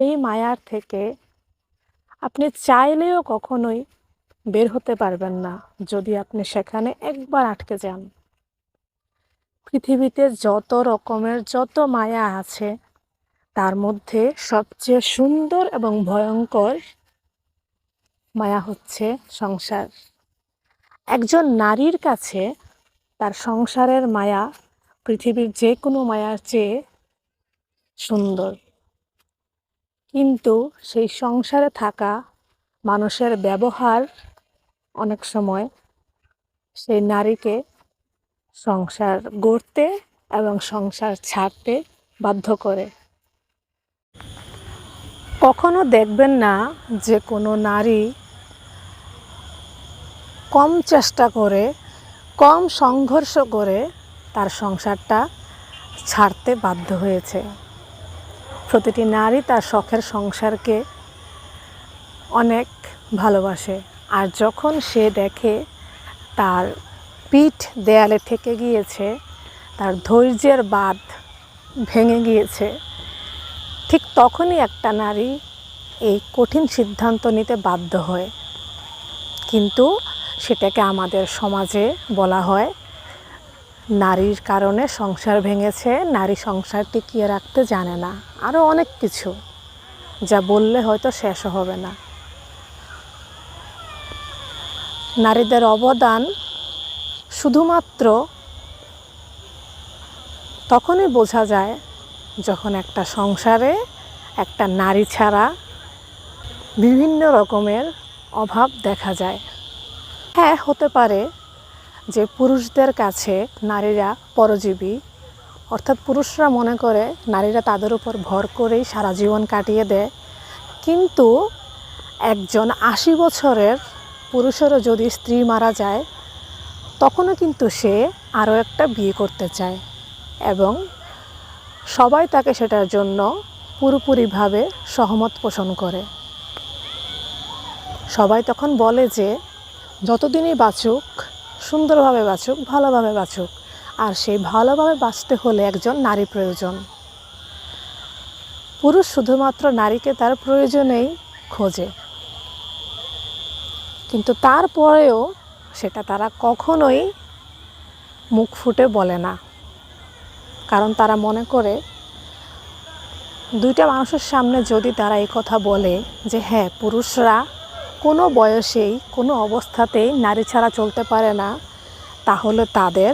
এই মায়ার থেকে আপনি চাইলেও কখনোই বের হতে পারবেন না যদি আপনি সেখানে একবার আটকে যান। পৃথিবীতে যত মায়া আছে তার মধ্যে সবচেয়ে সুন্দর এবং ভয়ঙ্কর মায়া হচ্ছে সংসার। একজন নারীর কাছে তার সংসারের মায়া পৃথিবীর যে কোনো মায়ার চেয়ে সুন্দর, কিন্তু সেই সংসারে থাকা মানুষের ব্যবহার অনেক সময় সেই নারীকে সংসার গড়তে এবং সংসার ছাড়তে বাধ্য করে। কখনো দেখবেন না যে কোনো নারী কম চেষ্টা করে, কম সংঘর্ষ করে তার সংসারটা ছাড়তে বাধ্য হয়েছে। প্রতিটি নারী তার শখের সংসারকে অনেক ভালোবাসে, আর যখন সে দেখে তার পিঠ দেয়ালে ঠেকে গিয়েছে, তার ধৈর্যের বাঁধ ভেঙে গিয়েছে, ঠিক তখনই একটা নারী এই কঠিন সিদ্ধান্ত নিতে বাধ্য হয়। কিন্তু সেটাকে আমাদের সমাজে বলা হয় নারীর কারণে সংসার ভেঙেছে, নারী সংসার টিকিয়ে রাখতে জানে না, আরও অনেক কিছু যা বললে হয়তো শেষও হবে না। নারীদের অবদান শুধুমাত্র তখনই বোঝা যায় যখন একটা সংসারে একটা নারী ছাড়া বিভিন্ন রকমের অভাব দেখা যায়। হ্যাঁ, হতে পারে যে পুরুষদের কাছে নারীরা পরজীবী, অর্থাৎ পুরুষরা মনে করে নারীরা তাদের উপর ভর করেই সারা জীবন কাটিয়ে দেয়। কিন্তু একজন ৮০ বছরের পুরুষেরও যদি স্ত্রী মারা যায়, তখনও কিন্তু সে আরও একটা বিয়ে করতে চায় এবং সবাই তাকে সেটার জন্য পুরোপুরিভাবে সহমত পোষণ করে। সবাই তখন বলে যে যতদিনই বাঁচুক সুন্দরভাবে বাঁচুক, ভালোভাবে বাঁচুক, আর সেই ভালোভাবে বাঁচতে হলে একজন নারী প্রয়োজন। পুরুষ শুধুমাত্র নারীকে তার প্রয়োজনেই খোঁজে, কিন্তু তারপরেও সেটা তারা কখনোই মুখ ফুটে বলে না, কারণ তারা মনে করে দুইটা মানুষের সামনে যদি তারা এই কথা বলে যে হ্যাঁ, পুরুষরা কোনো বয়সেই কোনো অবস্থাতেই নারী ছাড়া চলতে পারে না, তাহলে তাদের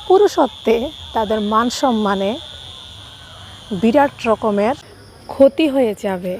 পুরুষত্বে, তাদের মান সম্মানে বিরাট রকমের ক্ষতি হয়ে যাবে।